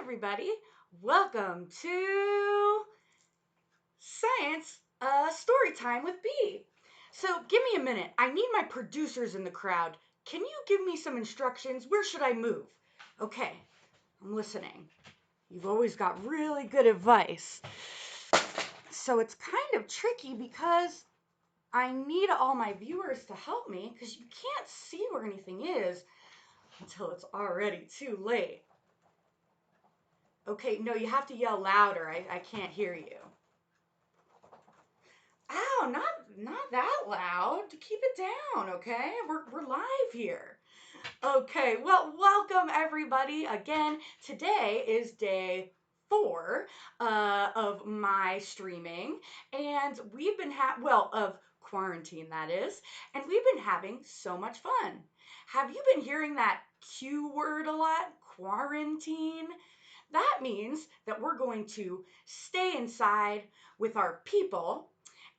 everybody. Welcome to Science Storytime with B. So give me a minute. I need my producers in the crowd. Can you give me some instructions? Where should I move? Okay, I'm listening. You've always got really good advice. So it's kind of tricky because I need all my viewers to help me because you can't see where anything is until it's already too late. Okay, no, you have to yell louder. I can't hear you. Ow, not that loud. Keep it down, okay? We're live here. Okay, well, welcome everybody. Again, today is day 4 of my streaming, and we've been of quarantine, that is, and we've been having so much fun. Have you been hearing that Q word a lot? Quarantine? That means that we're going to stay inside with our people,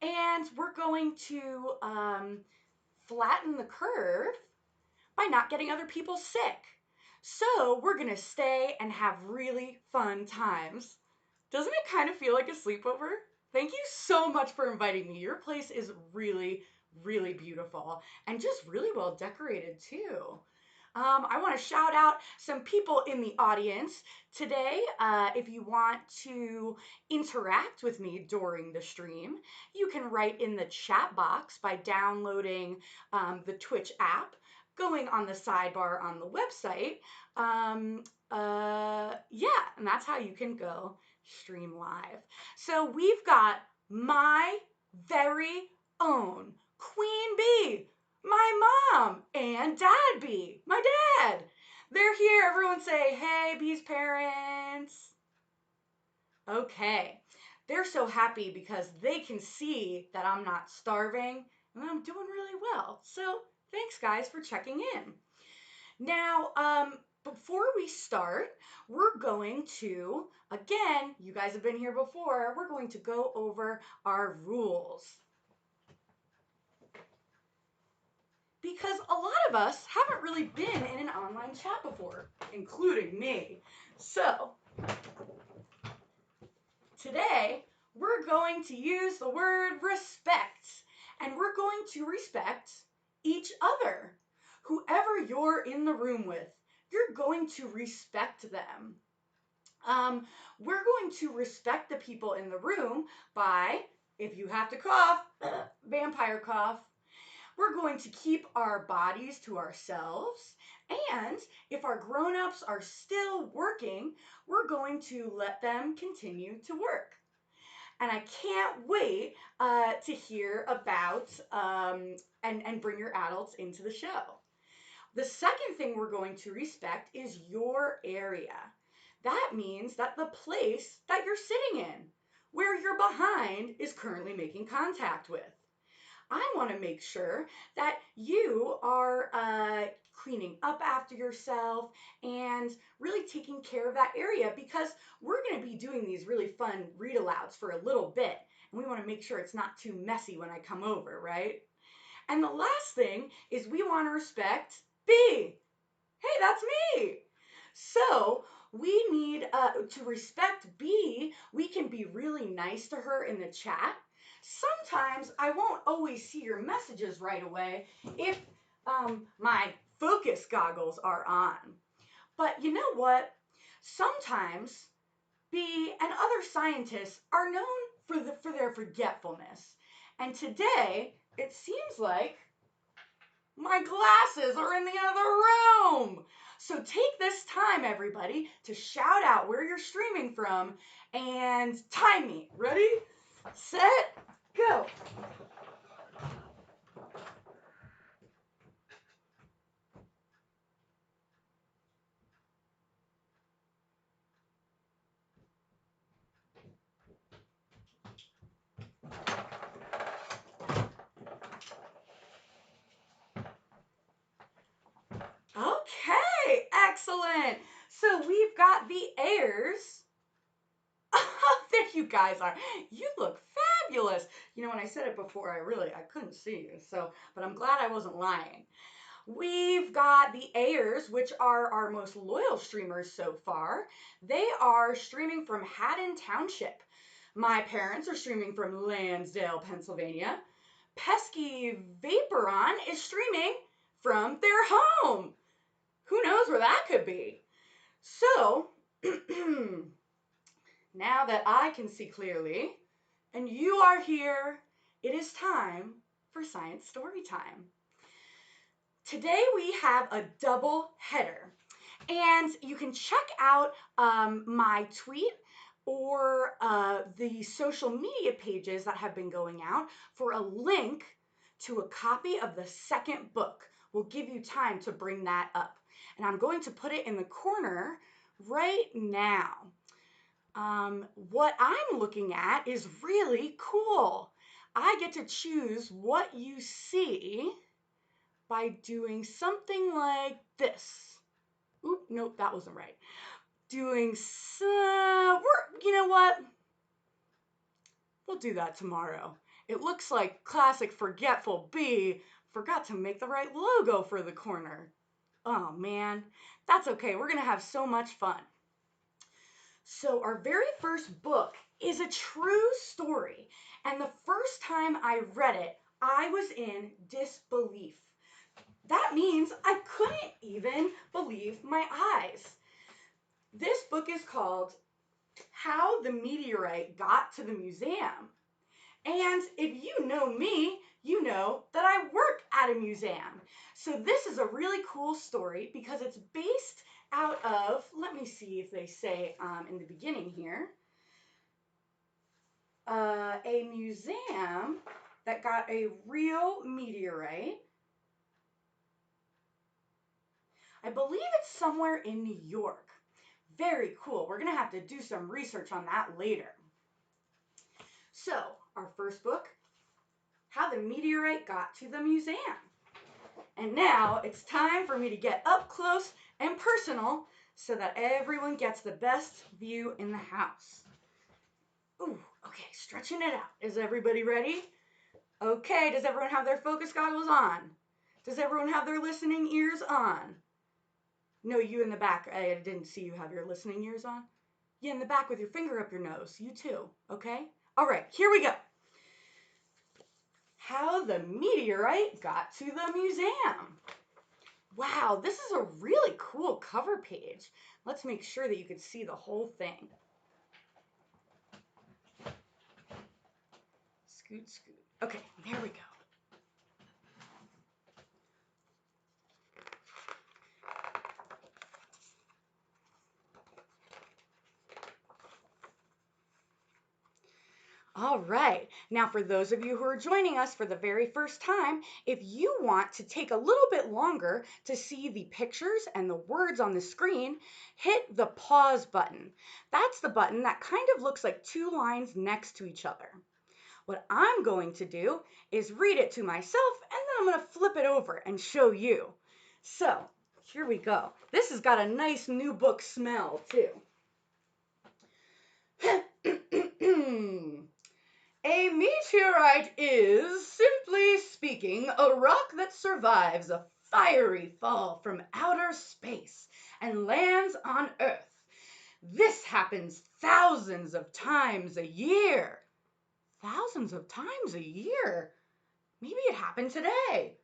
and we're going to flatten the curve by not getting other people sick. So we're going to stay and have really fun times. Doesn't it kind of feel like a sleepover? Thank you so much for inviting me. Your place is really, really beautiful and just really well decorated too. I want to shout out some people in the audience today. If you want to interact with me during the stream, you can write in the chat box by downloading the Twitch app, going on the sidebar on the website. Yeah, and that's how you can go stream live. So we've got my very own Queen Bee, my mom, and Dad Bee, my dad. They're here. Everyone say, hey, Bee's parents. Okay. They're so happy because they can see that I'm not starving and I'm doing really well. So thanks, guys, for checking in. Now, before we start, we're going to, again, you guys have been here before, we're going to go over our rules. Because a lot of us haven't really been in an online chat before, including me. So, today, we're going to use the word respect, and we're going to respect each other. Whoever you're in the room with, you're going to respect them. We're going to respect the people in the room by, if you have to cough, vampire cough. We're going to keep our bodies to ourselves, and if our grown-ups are still working, we're going to let them continue to work. And I can't wait to hear about and bring your adults into the show. The second thing we're going to respect is your area. That means that the place that you're sitting in, where your behind is currently making contact with. I want to make sure that you are cleaning up after yourself and really taking care of that area, because we're going to be doing these really fun read-alouds for a little bit, and we want to make sure it's not too messy when I come over, right? And the last thing is we want to respect B. Hey, that's me. So we need to respect B. We can be really nice to her in the chat. Sometimes I won't always see your messages right away if my focus goggles are on. But you know what? Sometimes B and other scientists are known for their forgetfulness. And today, it seems like my glasses are in the other room. So take this time, everybody, to shout out where you're streaming from and time me. Ready, set, go. Okay, excellent. So we've got the airs. Oh, there you guys are. You look fabulous. You know, when I said it before, I couldn't see you. So, but I'm glad I wasn't lying. We've got the Ayers, which are our most loyal streamers so far. They are streaming from Haddon Township. My parents are streaming from Lansdale, Pennsylvania. Pesky Vaporon is streaming from their home. Who knows where that could be? So, now that I can see clearly, and you are here, it is time for Science Story Time. Today we have a double header, and you can check out my tweet or the social media pages that have been going out for a link to a copy of the second book. We'll give you time to bring that up. And I'm going to put it in the corner right now. What I'm looking at is really cool. I get to choose what you see by doing something like this. Oop, nope, that wasn't right. Doing you know what? We'll do that tomorrow. It looks like classic forgetful Bee forgot to make the right logo for the corner. Oh man, that's okay. We're gonna have so much fun. So our very first book is a true story, and the first time I read it, I was in disbelief. That means I couldn't even believe my eyes. This book is called How the Meteorite Got to the Museum. And if you know me, you know that I work at a museum. So this is a really cool story because it's based out of, let me see if they say in the beginning here, a museum that got a real meteorite. I believe it's somewhere in New York. Very cool. We're going to have to do some research on that later. So, our first book, How the Meteorite Got to the Museum. And now it's time for me to get up close and personal so that everyone gets the best view in the house. Ooh, okay, stretching it out. Is everybody ready? Okay, does everyone have their focus goggles on? Does everyone have their listening ears on? No, you in the back. I didn't see you have your listening ears on. You in the back with your finger up your nose. You too, okay? All right, here we go. How the Meteorite Got to the Museum. Wow, this is a really cool cover page. Let's make sure that you can see the whole thing. Scoot, scoot. Okay, there we go. All right, now for those of you who are joining us for the very first time, if you want to take a little bit longer to see the pictures and the words on the screen, hit the pause button. That's the button that kind of looks like two lines next to each other. What I'm going to do is read it to myself, and then I'm going to flip it over and show you. So, here we go. This has got a nice new book smell, too. A meteorite is, simply speaking, a rock that survives a fiery fall from outer space and lands on Earth. This happens thousands of times a year. Thousands of times a year? Maybe it happened today.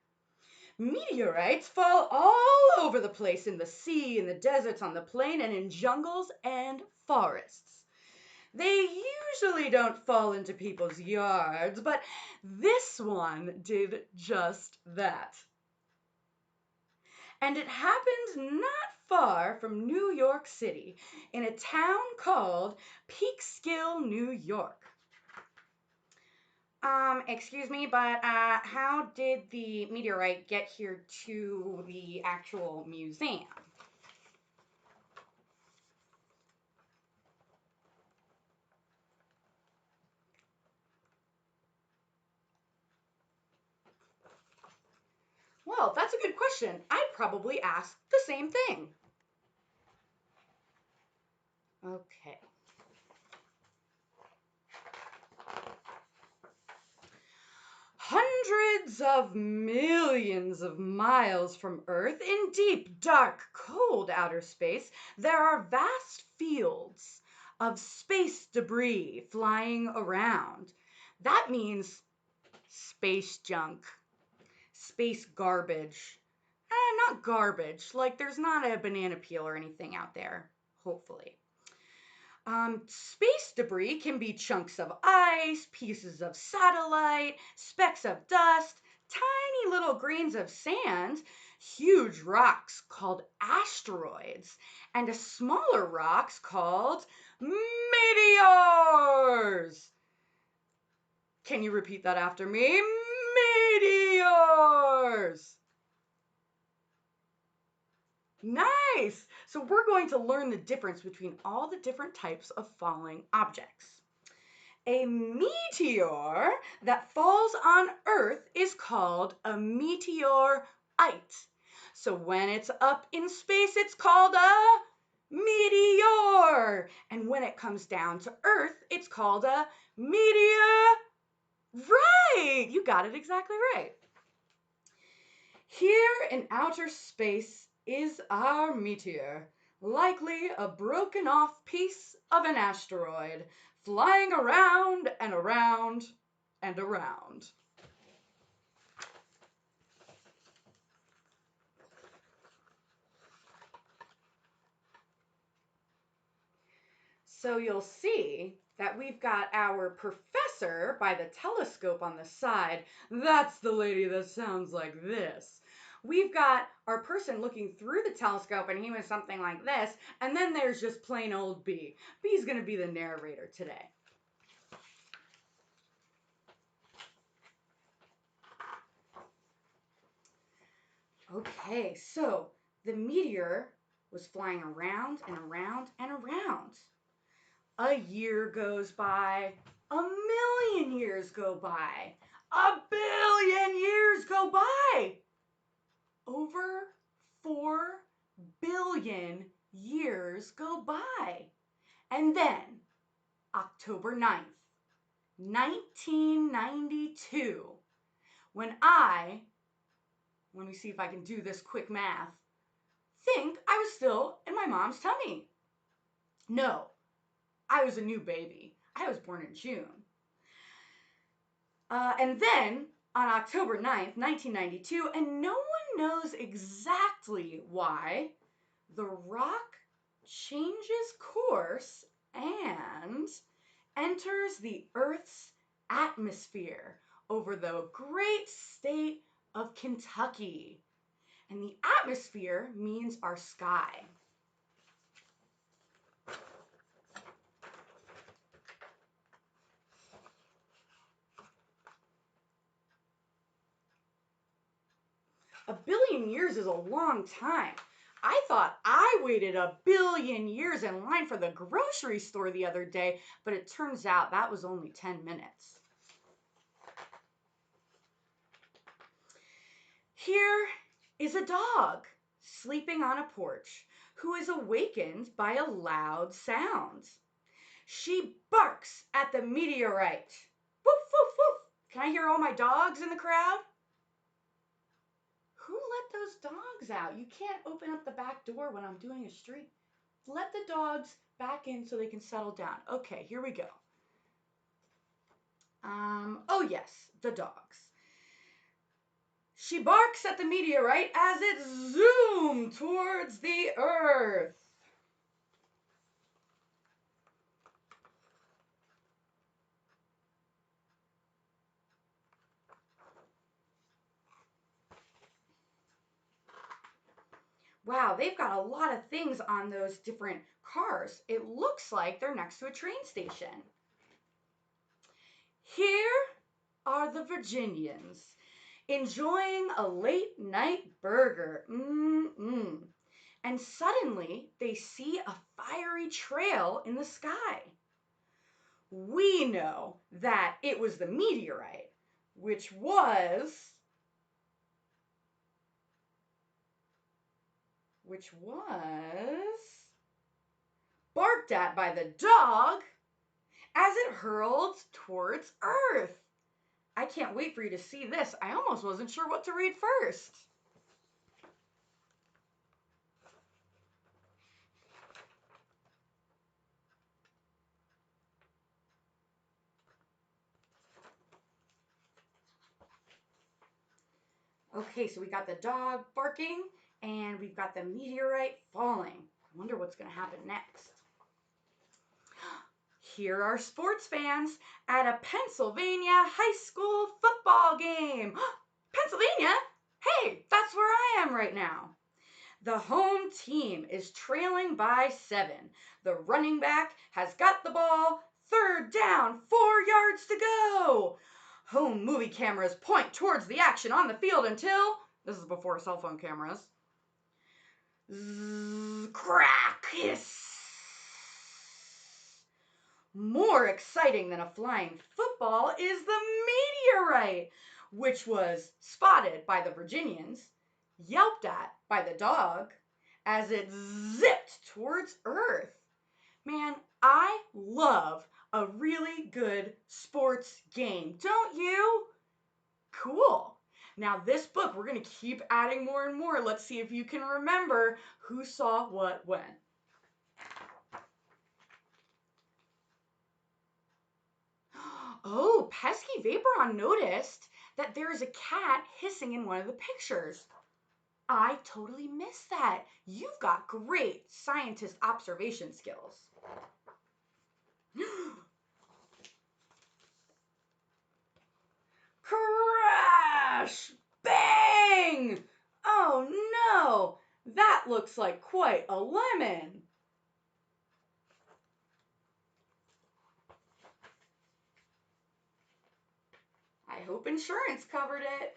Meteorites fall all over the place in the sea, in the deserts, on the plain, and in jungles and forests. They usually don't fall into people's yards, but this one did just that. And it happened not far from New York City, in a town called Peekskill, New York. Excuse me, but how did the meteorite get here to the actual museum? Well, that's a good question. I'd probably ask the same thing. Okay. Hundreds of millions of miles from Earth, in deep, dark, cold outer space, there are vast fields of space debris flying around. That means space junk, space garbage. Not garbage, like there's not a banana peel or anything out there, hopefully. Space debris can be chunks of ice, pieces of satellite, specks of dust, tiny little grains of sand, huge rocks called asteroids, and smaller rocks called meteors. Can you repeat that after me? Meteors! Nice! So we're going to learn the difference between all the different types of falling objects. A meteor that falls on Earth is called a meteorite. So when it's up in space, it's called a meteor. And when it comes down to Earth, it's called a meteorite. You got it exactly right. Here in outer space is our meteor, likely a broken off piece of an asteroid, flying around and around and around. So you'll see that we've got our professor by the telescope on the side. That's the lady that sounds like this. We've got our person looking through the telescope, and he was something like this. And then there's just plain old B. B's going to be the narrator today. Okay, so the meteor was flying around and around and around. A year goes by, a million years go by, a billion years go by. Over 4 billion years go by. And then, October 9th, 1992, let me see if I can do this quick math, think I was still in my mom's tummy. No, I was a new baby. I was born in June. And then on October 9th, 1992, and no one knows exactly why, the rock changes course and enters the Earth's atmosphere over the great state of Kentucky. And the atmosphere means our sky. A billion years is a long time. I thought I waited a billion years in line for the grocery store the other day, but it turns out that was only 10 minutes. Here is a dog sleeping on a porch who is awakened by a loud sound. She barks at the meteorite. Woof, woof, woof. Can I hear all my dogs in the crowd? Who let those dogs out? You can't open up the back door when I'm doing a street. Let the dogs back in so they can settle down. Okay, here we go. Oh yes, the dogs. She barks at the meteorite as it zoomed towards the Earth. Wow, they've got a lot of things on those different cars. It looks like they're next to a train station. Here are the Virginians enjoying a late night burger. And suddenly they see a fiery trail in the sky. We know that it was the meteorite, which was barked at by the dog as it hurled towards Earth. I can't wait for you to see this. I almost wasn't sure what to read first. Okay, so we got the dog barking and we've got the meteorite falling. I wonder what's going to happen next. Here are sports fans at a Pennsylvania high school football game. Pennsylvania? Hey, that's where I am right now. The home team is trailing by 7. The running back has got the ball. 3rd down, 4 yards to go. Home movie cameras point towards the action on the field until, this is before cell phone cameras, zzz, crack, hiss. More exciting than a flying football is the meteorite, which was spotted by the Virginians, yelped at by the dog as it zipped towards Earth. Man, I love a really good sports game, don't you? Cool. Now this book, we're going to keep adding more and more. Let's see if you can remember who saw what when. Oh, Pesky Vaporon noticed that there is a cat hissing in one of the pictures. I totally missed that. You've got great scientist observation skills. Crash! Bang! Oh no! That looks like quite a lemon. I hope insurance covered it.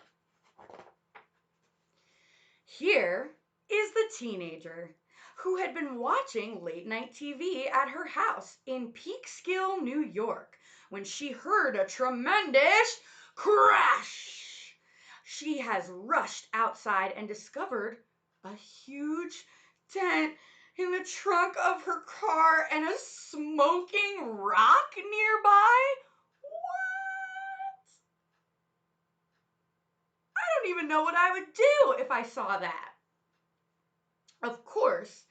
Here is the teenager who had been watching late night TV at her house in Peekskill, New York, when she heard a tremendous crash. She has rushed outside and discovered a huge dent in the trunk of her car and a smoking rock nearby. What? I don't even know what I would do if I saw that. Of course,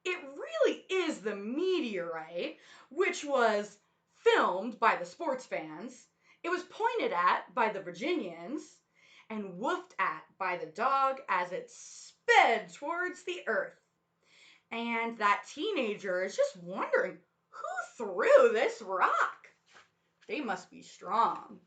it really is the meteorite, which was filmed by the sports fans. It was pointed at by the Virginians and woofed at by the dog as it sped towards the earth. And that teenager is just wondering, who threw this rock? They must be strong.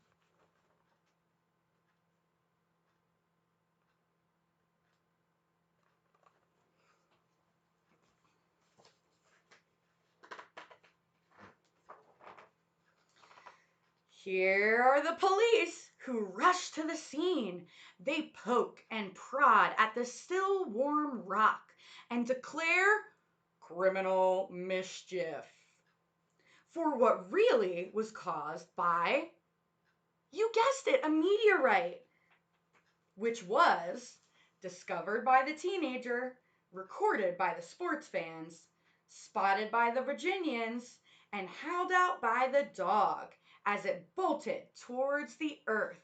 Here are the police who rush to the scene. They poke and prod at the still warm rock and declare criminal mischief for what really was caused by, you guessed it, a meteorite, which was discovered by the teenager, recorded by the sports fans, spotted by the Virginians, and howled out by the dog as it bolted towards the earth.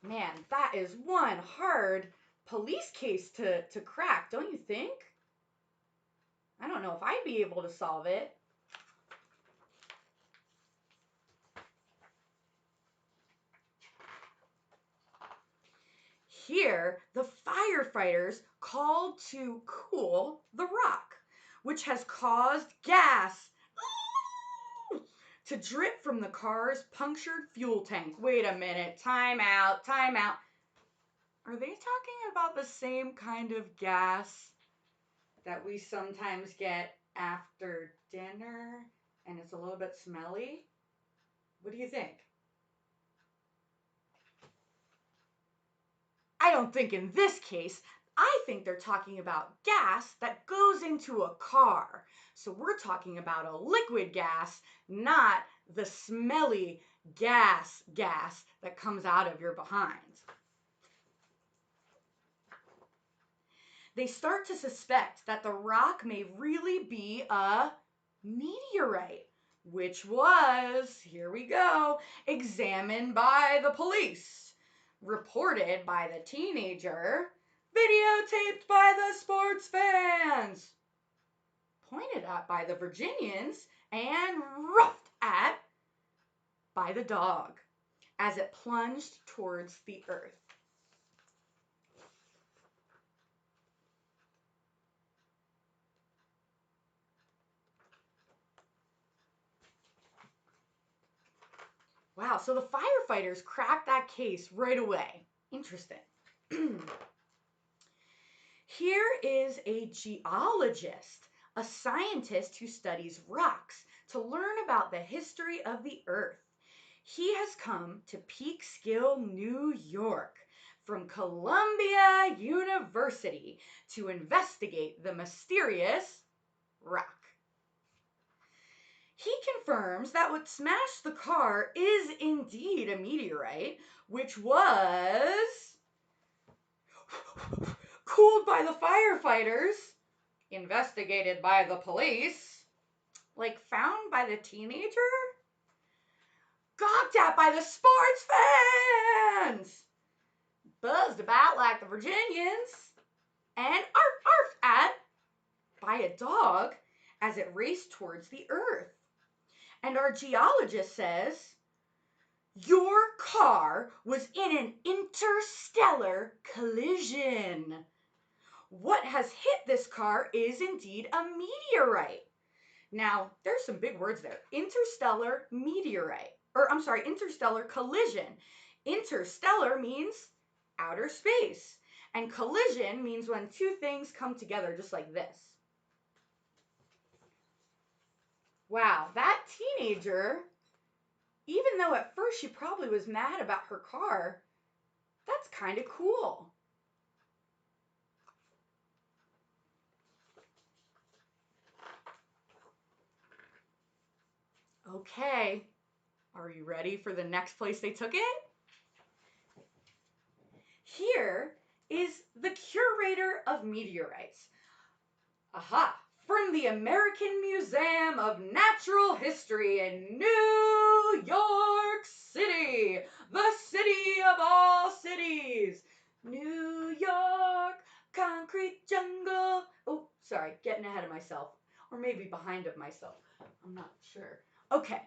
Man, that is one hard police case to crack, don't you think? I don't know if I'd be able to solve it. Here, the firefighters called to cool the rock, which has caused gas to drip from the car's punctured fuel tank. Wait a minute, time out, time out. Are they talking about the same kind of gas that we sometimes get after dinner and it's a little bit smelly? What do you think? I don't think in this case. I think they're talking about gas that goes into a car. So we're talking about a liquid gas, not the smelly gas that comes out of your behind. They start to suspect that the rock may really be a Meteorite, which was, here we go, examined by the police, reported by the teenager, videotaped by the sports fans, pointed at by the Virginians, and roughed at by the dog as it plunged towards the earth. Wow, so the firefighters cracked that case right away. Interesting. Here is a geologist, a scientist who studies rocks to learn about the history of the earth. He has come to Peekskill, New York, from Columbia University to investigate the mysterious rock. He confirms that what smashed the car is indeed a meteorite, which was cooled by the firefighters, investigated by the police, like found by the teenager, gawked at by the sports fans, buzzed about like the Virginians, and arf at by a dog as it raced towards the earth. And our geologist says, your car was in an interstellar collision. What has hit this car is indeed a meteorite. Now, there's some big words there. Interstellar meteorite. Interstellar collision. Interstellar means outer space. And collision means when two things come together just like this. Wow, that teenager, even though at first she probably was mad about her car, that's kind of cool. Okay, are you ready for the next place they took it? Here is the curator of meteorites. Aha! From the American Museum of Natural History in New York City, the city of all cities. New York, concrete jungle. Oh, sorry, getting ahead of myself. Or maybe behind of myself. I'm not sure. Okay,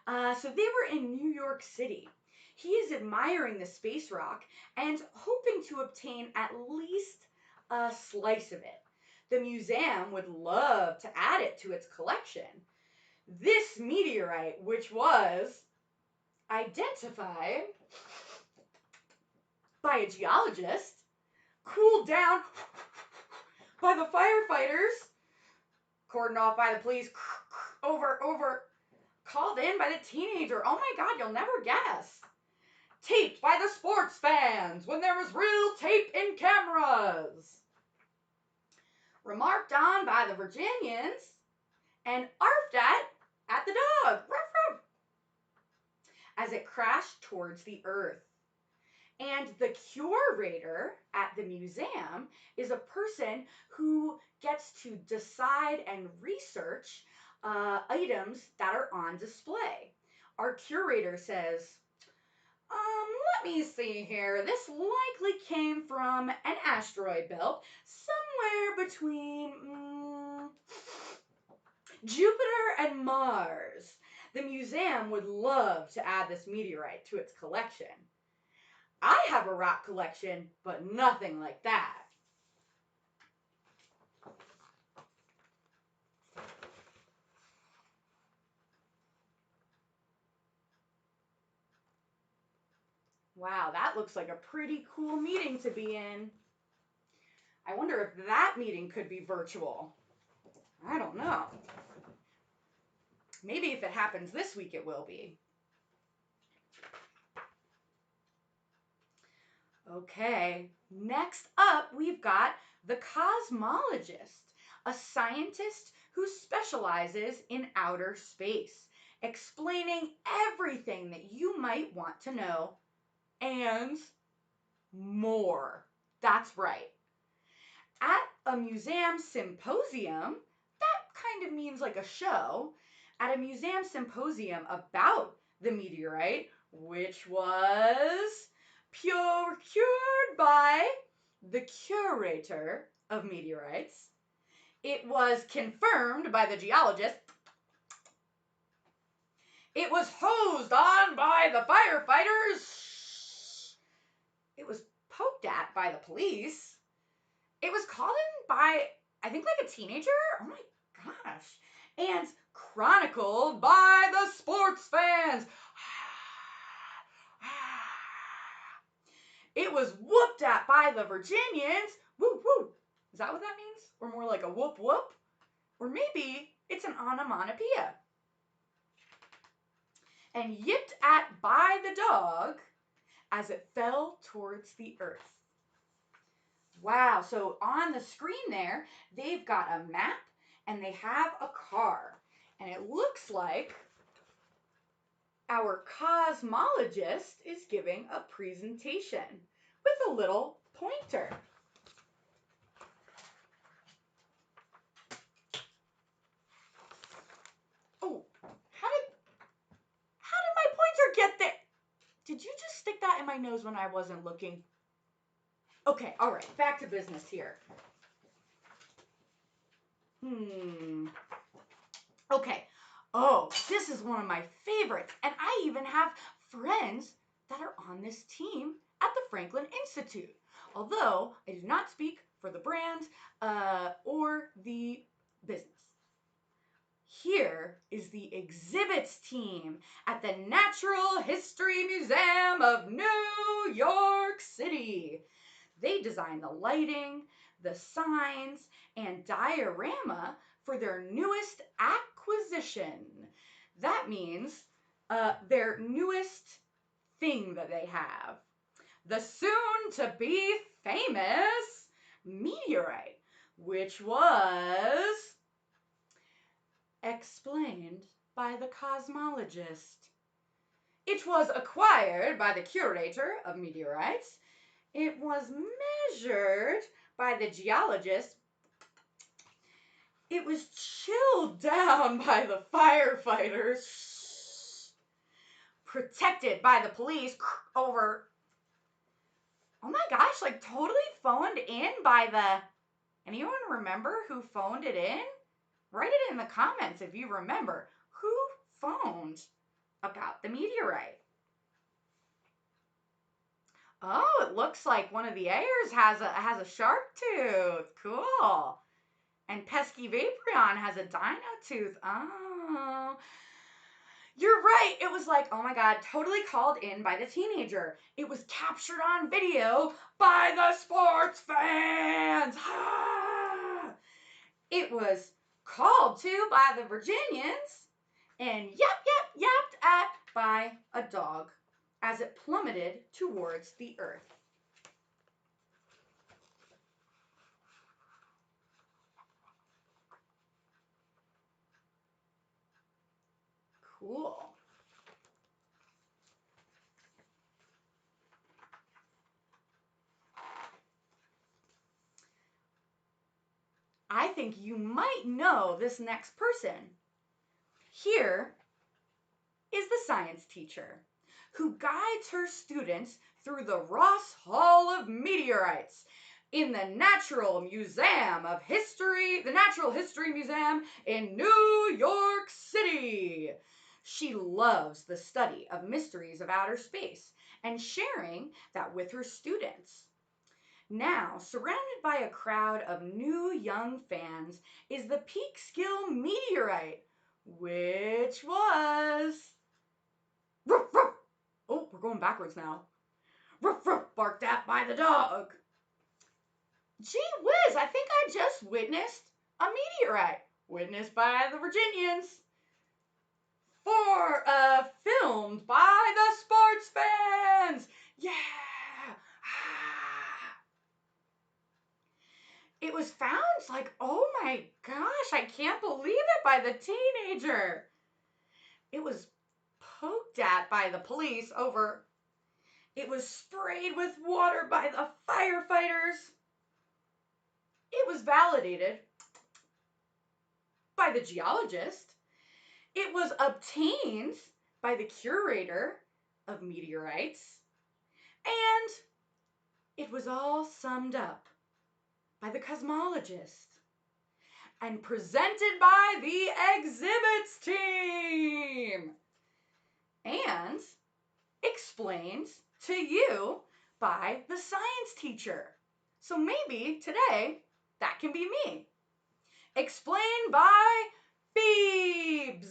so they were in New York City. He is admiring the space rock and hoping to obtain at least a slice of it. The museum would love to add it to its collection. This meteorite, which was identified by a geologist, cooled down by the firefighters, cordoned off by the police, over, called in by the teenager. Oh my God, you'll never guess. Taped by the sports fans when there was real tape in cameras. Remarked on by the Virginians and arfed at the dog, ruff, ruff, as it crashed towards the earth. And the curator at the museum is a person who gets to decide and research items that are on display. Our curator says, let me see here. This likely came from an asteroid belt somewhere between Jupiter and Mars. The museum would love to add this meteorite to its collection. I have a rock collection, but nothing like that. Wow, that looks like a pretty cool meeting to be in. I wonder if that meeting could be virtual. I don't know. Maybe if it happens this week, it will be. Okay, next up, we've got the cosmologist, a scientist who specializes in outer space, explaining everything that you might want to know and more. That's right. At a museum symposium, that kind of means like a show, at a museum symposium about the meteorite, which was procured by the curator of meteorites. It was confirmed by the geologist. It was hosed on by the firefighters. It was poked at by the police. It was called in by, I think, like a teenager. Oh my gosh. And chronicled by the sports fans. It was whooped at by the Virginians. Woo woo. Is that what that means? Or more like a whoop whoop? Or maybe it's an onomatopoeia. And yipped at by the dog as it fell towards the earth. Wow, so on the screen there, they've got a map and they have a car. And it looks like our cosmologist is giving a presentation with a little pointer. Oh, how did my pointer get there? Did you just stick that in my nose when I wasn't looking? Okay, all right, back to business here. Okay. Oh, this is one of my favorites. And I even have friends that are on this team at the Franklin Institute. Although I do not speak for the brand or the business. Here is the exhibits team at the Natural History Museum of New York City. They designed the lighting, the signs, and diorama for their newest acquisition. That means their newest thing that they have. The soon-to-be famous meteorite, which was explained by the cosmologist. It was acquired by the curator of meteorites. It was measured by the geologist. It was chilled down by the firefighters. Protected by the police over, oh my gosh, like totally phoned in by the, anyone remember who phoned it in? Write it in the comments if you remember. Who phoned about the meteorite? Oh, it looks like one of the Ayers has a shark tooth. Cool. And Pesky Vaporeon has a dino tooth. Oh. You're right. It was like, oh my God, totally called in by the teenager. It was captured on video by the sports fans. Ah. It was called to by the Virginians and yapped at by a dog as it plummeted towards the earth. Cool. I think you might know this next person. Here is the science teacher who guides her students through the Ross Hall of Meteorites in the Natural Museum of History, the Natural History Museum in New York City. She loves the study of mysteries of outer space and sharing that with her students. Now, surrounded by a crowd of new young fans, is the Peekskill meteorite, which was... Ruff, ruff. Oh, we're going backwards now. Ruff, ruff, barked at by the dog. Gee whiz, I think I just witnessed a meteorite, witnessed by the Virginians. Filmed by the sports fans. Yeah. It was found like, oh my gosh, I can't believe it, by the teenager. It was poked at by the police over. It was sprayed with water by the firefighters. It was validated by the geologist. It was obtained by the curator of meteorites. And it was all summed up by the cosmologist and presented by the exhibits team and explained to you by the science teacher. So maybe today that can be me. Explained by Beebs,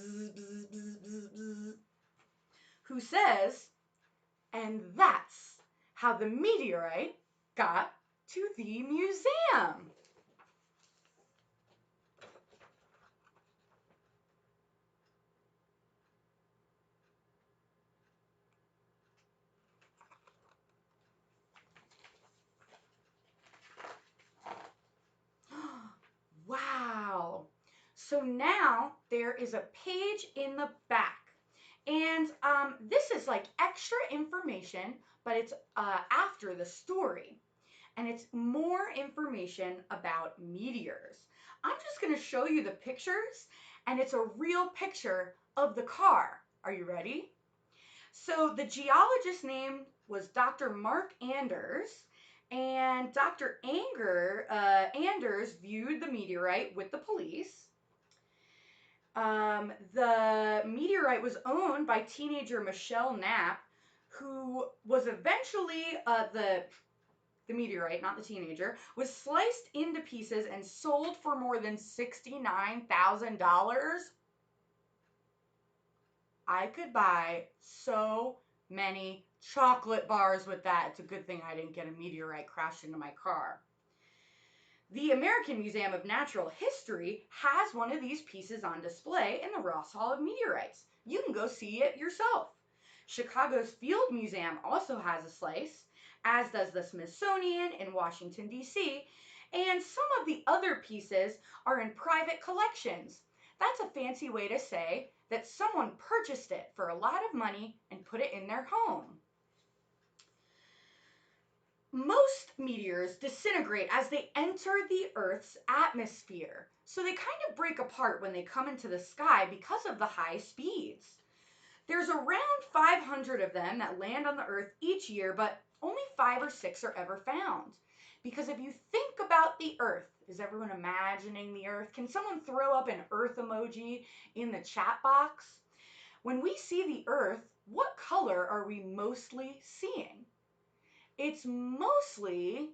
who says, and that's how the meteorite got to the museum. Wow. So now there is a page in the back. And this is like extra information, but it's after the story. And it's more information about meteors. I'm just going to show you the pictures, and it's a real picture of the car. Are you ready? So the geologist's name was Dr. Mark Anders, and Dr. Anders viewed the meteorite with the police. The meteorite was owned by teenager Michelle Knapp, who was eventually the meteorite, not the teenager, was sliced into pieces and sold for more than $69,000. I could buy so many chocolate bars with that. It's a good thing I didn't get a meteorite crashed into my car. The American Museum of Natural History has one of these pieces on display in the Ross Hall of Meteorites. You can go see it yourself. Chicago's Field Museum also has a slice, as does the Smithsonian in Washington, D.C., and some of the other pieces are in private collections. That's a fancy way to say that someone purchased it for a lot of money and put it in their home. Most meteors disintegrate as they enter the Earth's atmosphere, so they kind of break apart when they come into the sky because of the high speeds. There's around 500 of them that land on the Earth each year, but only 5 or 6 are ever found. Because if you think about the Earth, is everyone imagining the Earth? Can someone throw up an Earth emoji in the chat box? When we see the Earth, what color are we mostly seeing? It's mostly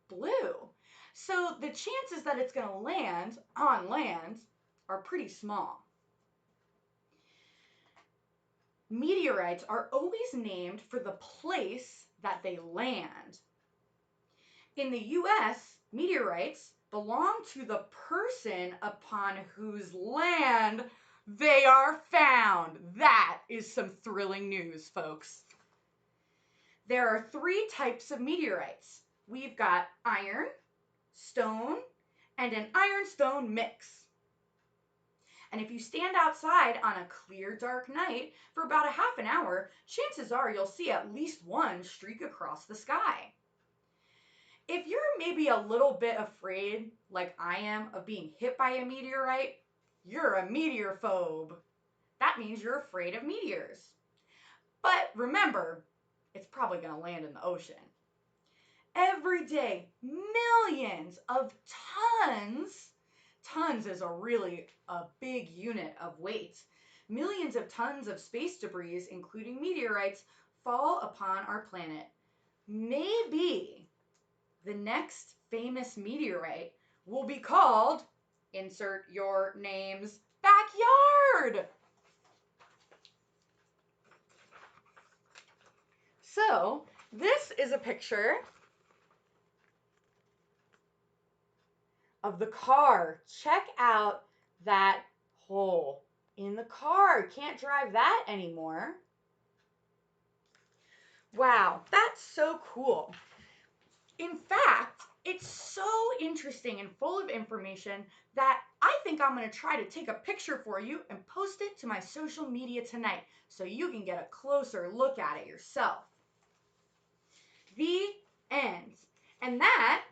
blue. So the chances that it's going to land on land are pretty small. Meteorites are always named for the place that they land. In the US, meteorites belong to the person upon whose land they are found. That is some thrilling news, folks. There are 3 types of meteorites. We've got iron, stone, and an iron-stone mix. And if you stand outside on a clear, dark night for about a half an hour, chances are you'll see at least one streak across the sky. If you're maybe a little bit afraid, like I am, of being hit by a meteorite, you're a meteorphobe. That means you're afraid of meteors. But remember, it's probably going to land in the ocean. Every day, millions of tons is a big unit of weight. Millions of tons of space debris, including meteorites, fall upon our planet. Maybe the next famous meteorite will be called, insert your name's backyard. So, this is a picture of the car. Check out that hole in the car. Can't drive that anymore. Wow, that's so cool. In fact, it's so interesting and full of information that I think I'm going to try to take a picture for you and post it to my social media tonight so you can get a closer look at it yourself. The end. And that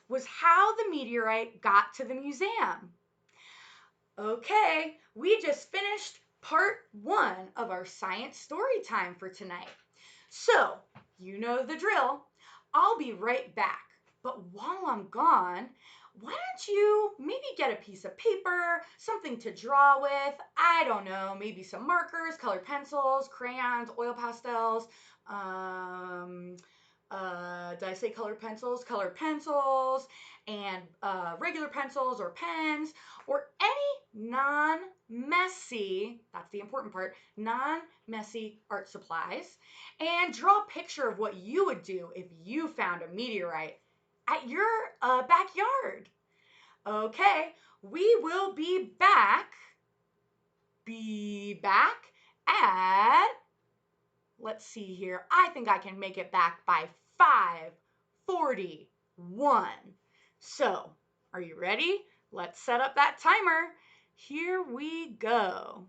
was how the meteorite got to the museum. Okay, we just finished part 1 of our science story time for tonight. So, you know the drill. I'll be right back. But while I'm gone, why don't you maybe get a piece of paper, something to draw with? I don't know, maybe some markers, colored pencils, crayons, oil pastels. Did I say colored pencils? Colored pencils and regular pencils or pens or any non-messy, that's the important part, non-messy art supplies, and draw a picture of what you would do if you found a meteorite at your backyard. Okay, we will be back at, let's see here, I think I can make it back by 5:41. So, are you ready? Let's set up that timer. Here we go.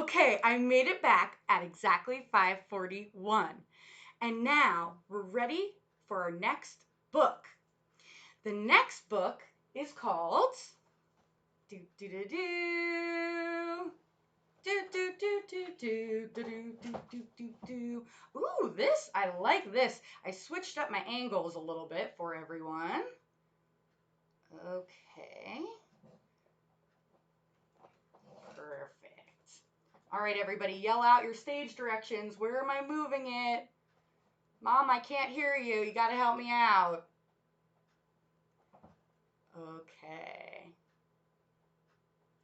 Okay, I made it back at exactly 5:41. And now we're ready for our next book. The next book is called do do do do do do do do do do do do do. Ooh, this, I like this. I switched up my angles a little bit for everyone. Okay. Perfect. All right, everybody, yell out your stage directions. Where am I moving it? Mom, I can't hear you. You got to help me out. Okay.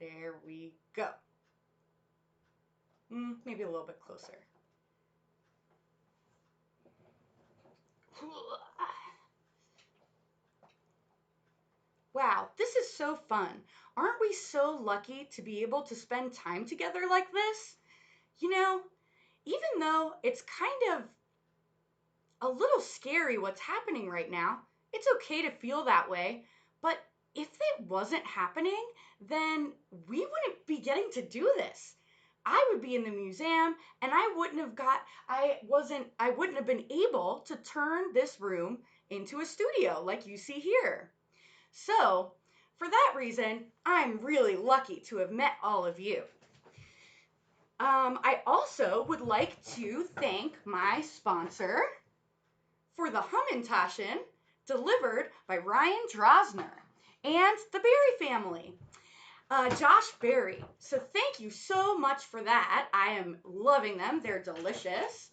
There we go. Maybe a little bit closer. Wow, this is so fun. Aren't we so lucky to be able to spend time together like this? You know, even though it's kind of a little scary what's happening right now, it's okay to feel that way. But if it wasn't happening, then we wouldn't be getting to do this. I would be in the museum and I wouldn't have been able to turn this room into a studio like you see here. So, for that reason, I'm really lucky to have met all of you. I also would like to thank my sponsor for the Hummintaschen, delivered by Ryan Drosner and the Berry family. Josh Berry. So thank you so much for that. I am loving them. They're delicious.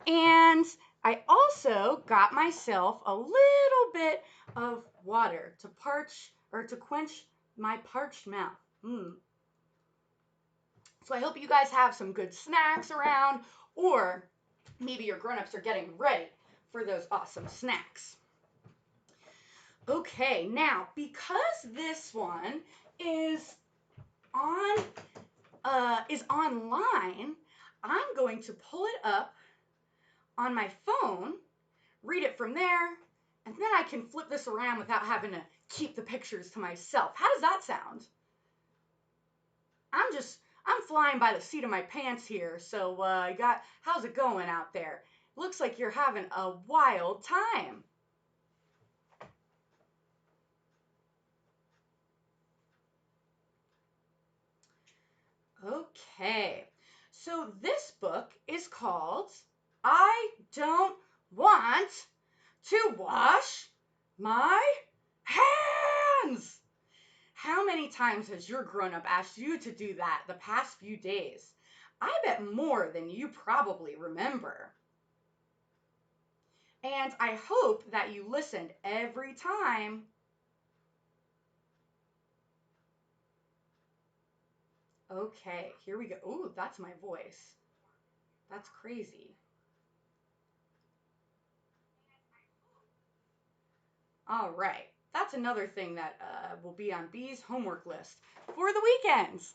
And I also got myself a little bit of water to quench my parched mouth. So I hope you guys have some good snacks around, or maybe your grown-ups are getting ready for those awesome snacks. Okay, now because this one is online, I'm going to pull it up on my phone, read it from there, and then I can flip this around without having to keep the pictures to myself. How does that sound? I'm flying by the seat of my pants here. So how's it going out there? Looks like you're having a wild time. Okay, so this book is called I Don't Want to Wash My Hands. How many times has your grown-up asked you to do that the past few days? I bet more than you probably remember. And I hope that you listened every time. Okay, here we go. Ooh, that's my voice. That's crazy. All right. That's another thing that will be on B's homework list for the weekends.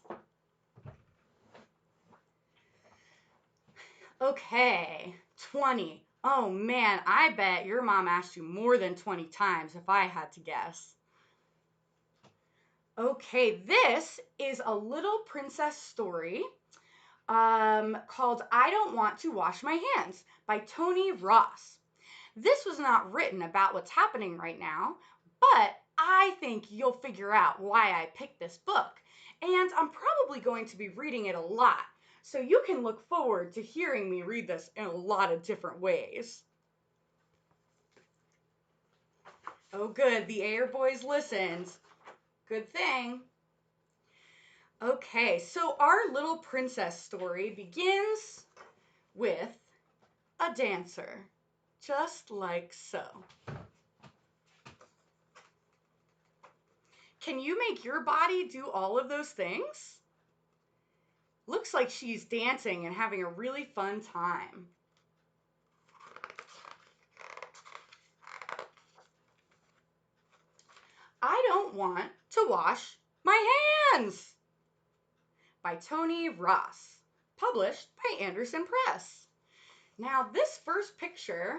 Okay, 20. Oh man, I bet your mom asked you more than 20 times if I had to guess. Okay, this is a little princess story called I Don't Want to Wash My Hands by Tony Ross. This was not written about what's happening right now, but I think you'll figure out why I picked this book. And I'm probably going to be reading it a lot, so you can look forward to hearing me read this in a lot of different ways. Oh good, the Air Boys listened. Good thing. Okay, so our little princess story begins with a dancer, just like so. Can you make your body do all of those things? Looks like she's dancing and having a really fun time. I Don't Want to Wash My Hands by Tony Ross, published by Anderson Press. Now, this first picture,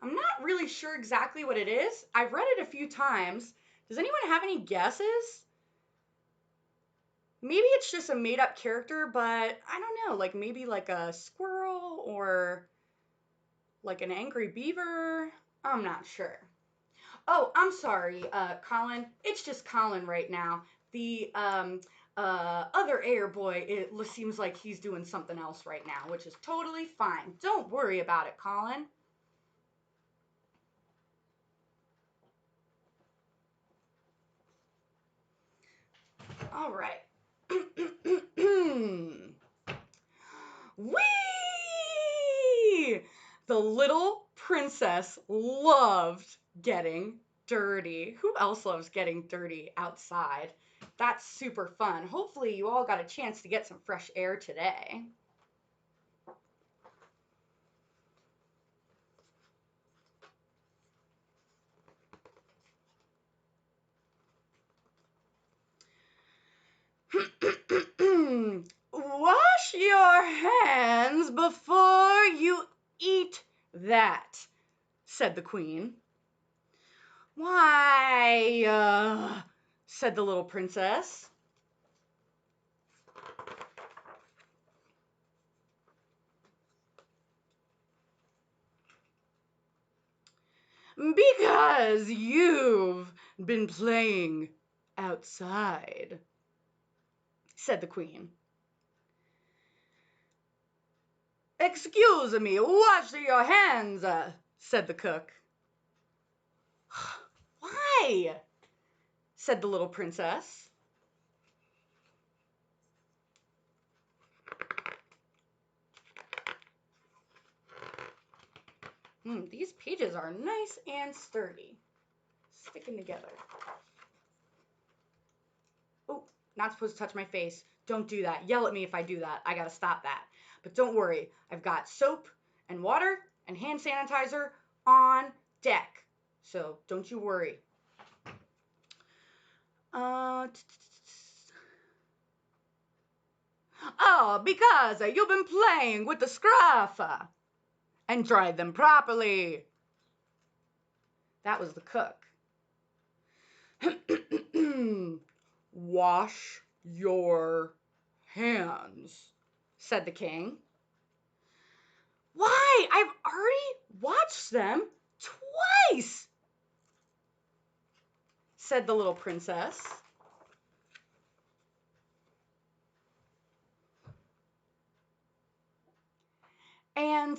I'm not really sure exactly what it is. I've read it a few times. Does anyone have any guesses? Maybe it's just a made-up character, but I don't know, like maybe like a squirrel or like an angry beaver. I'm not sure. Oh, I'm sorry, Colin. It's just Colin right now. The other air boy, it seems like he's doing something else right now, which is totally fine. Don't worry about it, Colin. All right. Whee! The little princess loved getting dirty. Who else loves getting dirty outside? That's super fun. Hopefully, you all got a chance to get some fresh air today. Wash your hands before you eat that, said the queen. Why, said the little princess. Because you've been playing outside, said the queen. Excuse me, wash your hands, said the cook. Why? Said the little princess. These pages are nice and sturdy, sticking together. Oh, not supposed to touch my face. Don't do that. Yell at me if I do that. I gotta stop that. But don't worry, I've got soap and water and hand sanitizer on deck. So don't you worry. Oh, because you've been playing with the scruff and dried them properly. That was the cook. Wash your hands, said the king. Why? I've already watched them twice, said the little princess. And,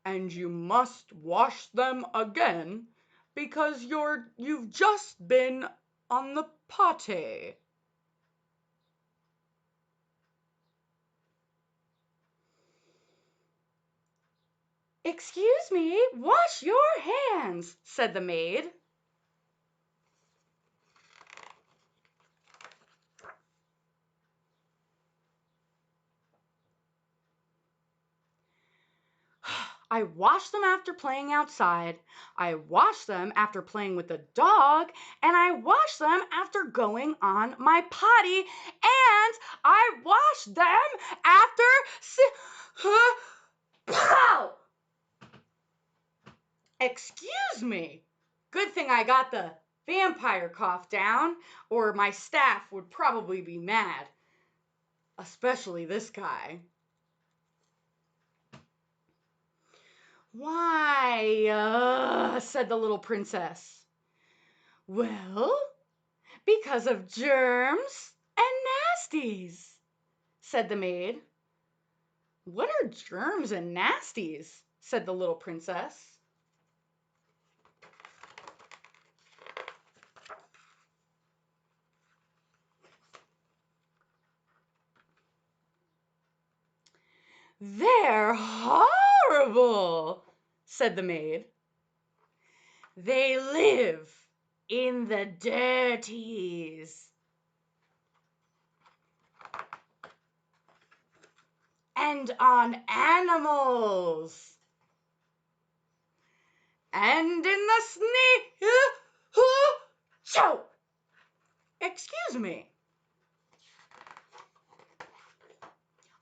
and you must wash them again because you've just been on the potty. Excuse me, wash your hands, said the maid. I washed them after playing outside. I washed them after playing with the dog. And I washed them after going on my potty. And I washed them after... Pow! Excuse me. Good thing I got the vampire cough down, or my staff would probably be mad. Especially this guy. Why, said the little princess. Well, because of germs and nasties, said the maid. What are germs and nasties? Said the little princess. They're horrible, said the maid. They live in the dirties. And on animals. And in the choke. Excuse me.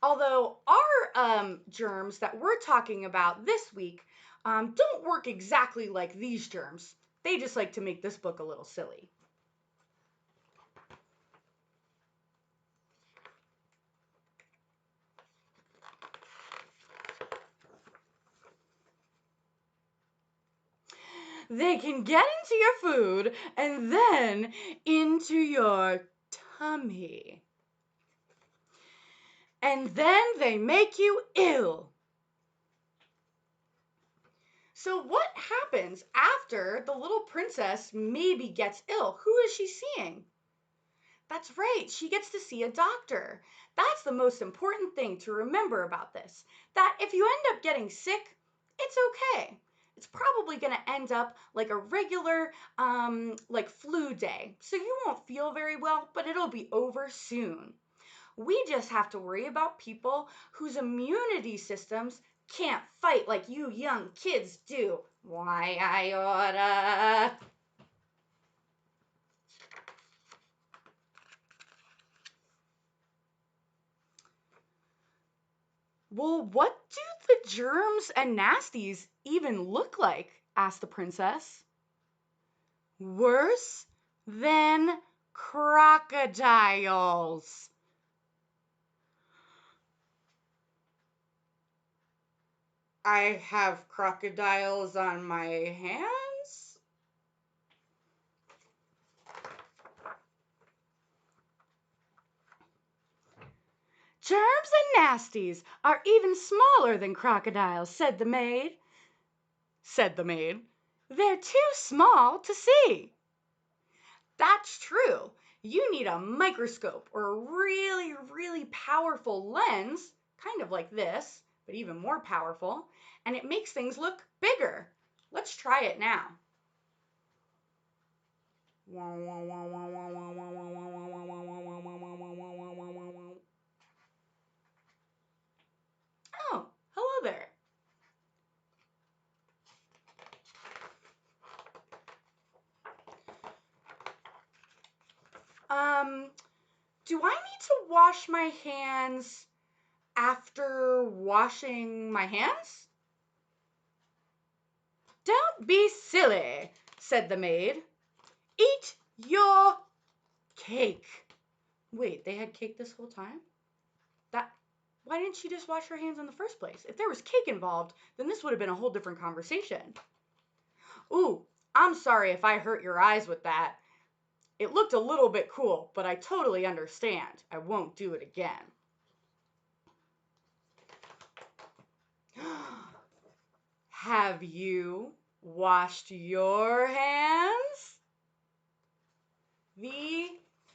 Although our germs that we're talking about this week don't work exactly like these germs. They just like to make this book a little silly. they can get into your food and then into your tummy. And then they make you ill. So what happens after the little princess maybe gets ill? Who is she seeing? That's right, she gets to see a doctor. That's the most important thing to remember about this. That if you end up getting sick, it's okay. It's probably going to end up like a regular like flu day. So you won't feel very well, but it'll be over soon. We just have to worry about people whose immunity systems can't fight like you young kids do. Why, I oughta. Well, what do the germs and nasties even look like? Asked the princess. Worse than crocodiles. I have crocodiles on my hands? Germs and nasties are even smaller than crocodiles, said the maid. They're too small to see. That's true. You need a microscope or a really, really powerful lens, kind of like this, but even more powerful, and it makes things look bigger. Let's try it now. Oh, hello there. Do I need to wash my hands after washing my hands? Don't be silly, said the maid. Eat your cake. Wait, they had cake this whole time? Why didn't she just wash her hands in the first place? If there was cake involved, then this would have been a whole different conversation. Ooh, I'm sorry if I hurt your eyes with that. It looked a little bit cool, but I totally understand. I won't do it again. Have you washed your hands? The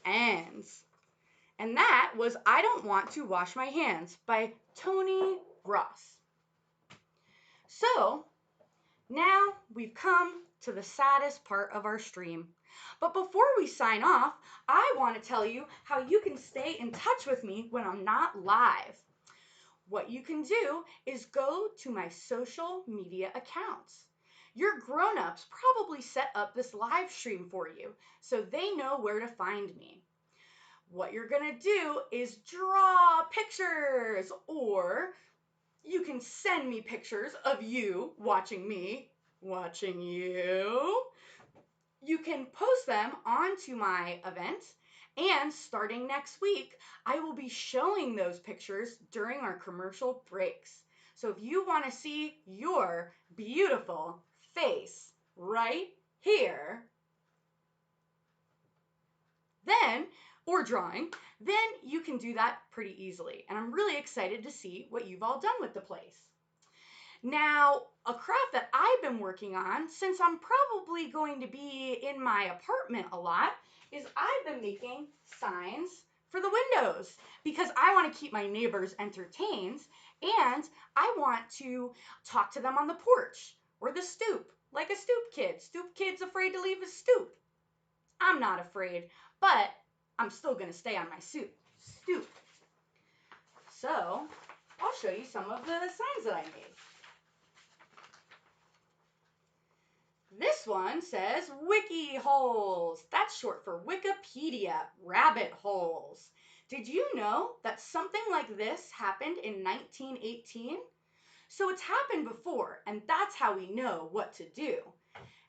end. And that was I Don't Want to Wash My Hands by Tony Ross. So, now we've come to the saddest part of our stream. But before we sign off, I want to tell you how you can stay in touch with me when I'm not live. What you can do is go to my social media accounts. Your grown-ups probably set up this live stream for you, so they know where to find me. What you're going to do is draw pictures, or you can send me pictures of you watching me, watching you. You can post them onto my event, and starting next week, I will be showing those pictures during our commercial breaks. So if you want to see your beautiful face right here, or drawing, then you can do that pretty easily. And I'm really excited to see what you've all done with the place. Now, a craft that I've been working on, since I'm probably going to be in my apartment a lot, is I've been making signs for the windows because I want to keep my neighbors entertained and I want to talk to them on the porch or the stoop, like a stoop kid. Stoop kid's afraid to leave his stoop. I'm not afraid, but I'm still going to stay on my stoop. So, I'll show you some of the signs that I made. This one says wiki holes. That's short for Wikipedia, rabbit holes. Did you know that something like this happened in 1918? So it's happened before, and that's how we know what to do.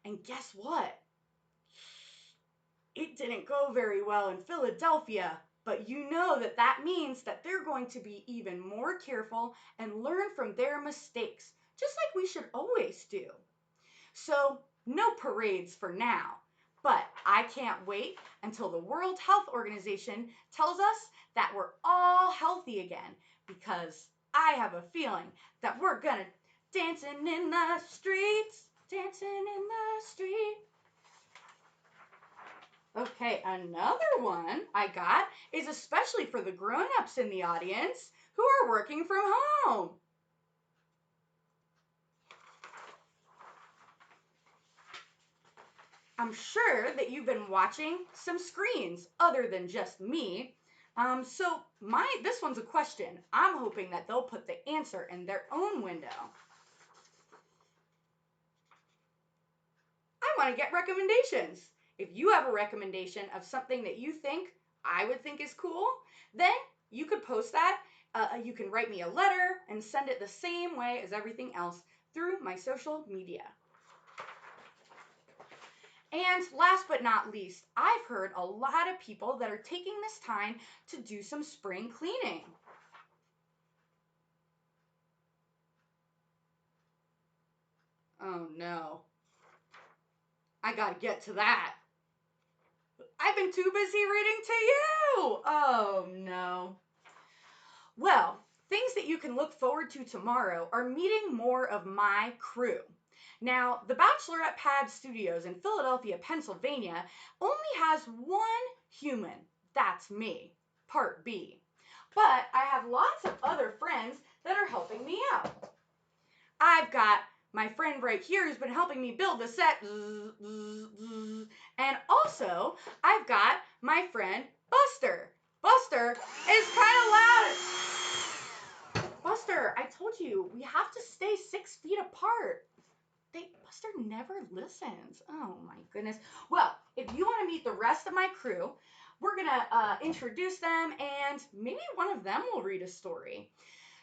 And guess what? It didn't go very well in Philadelphia, but you know that that means that they're going to be even more careful and learn from their mistakes, just like we should always do. So no parades for now. But I can't wait until the World Health Organization tells us that we're all healthy again, because I have a feeling that we're gonna dancing in the streets, dancing in the street. Okay, another one I got is especially for the grown-ups in the audience who are working from home. I'm sure that you've been watching some screens other than just me. So this one's a question. I'm hoping that they'll put the answer in their own window. I want to get recommendations. If you have a recommendation of something that you think I would think is cool, then you could post that. You can write me a letter and send it the same way as everything else through my social media. And last but not least, I've heard a lot of people that are taking this time to do some spring cleaning. Oh no. I gotta get to that. I've been too busy reading to you. Oh no. Well, things that you can look forward to tomorrow are meeting more of my crew. Now, the Bachelorette Pad Studios in Philadelphia, Pennsylvania only has one human. That's me, part B. But I have lots of other friends that are helping me out. I've got my friend right here who's been helping me build the set. And also, I've got my friend Buster. Buster is kind of loud. Buster, I told you, we have to stay 6 feet apart. Buster never listens. Oh my goodness. Well, if you want to meet the rest of my crew, we're going to introduce them, and maybe one of them will read a story.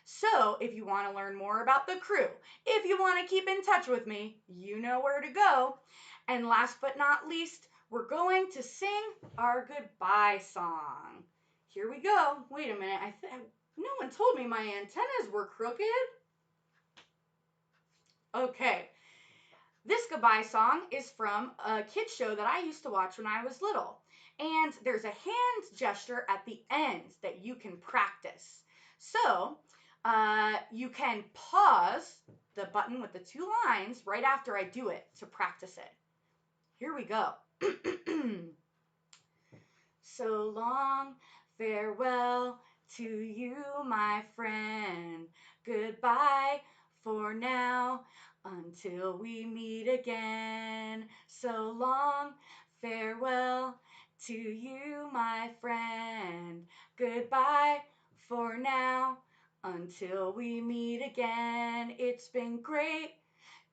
So if you want to learn more about the crew, if you want to keep in touch with me, you know where to go. And last but not least, we're going to sing our goodbye song. Here we go. Wait a minute. No one told me my antennas were crooked. Okay. This goodbye song is from a kids show that I used to watch when I was little. And there's a hand gesture at the end that you can practice. So you can pause the button with the 2 lines right after I do it to practice it. Here we go. So long, farewell to you, my friend. Goodbye for now, until we meet again. So long, farewell to you, my friend. Goodbye for now, until we meet again. It's been great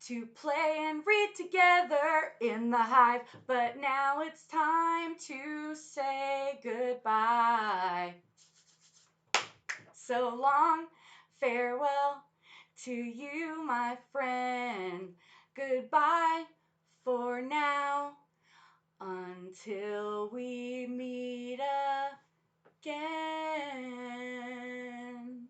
to play and read together in the hive, but now it's time to say goodbye. So long, farewell to you, my friend. Goodbye for now, until we meet again.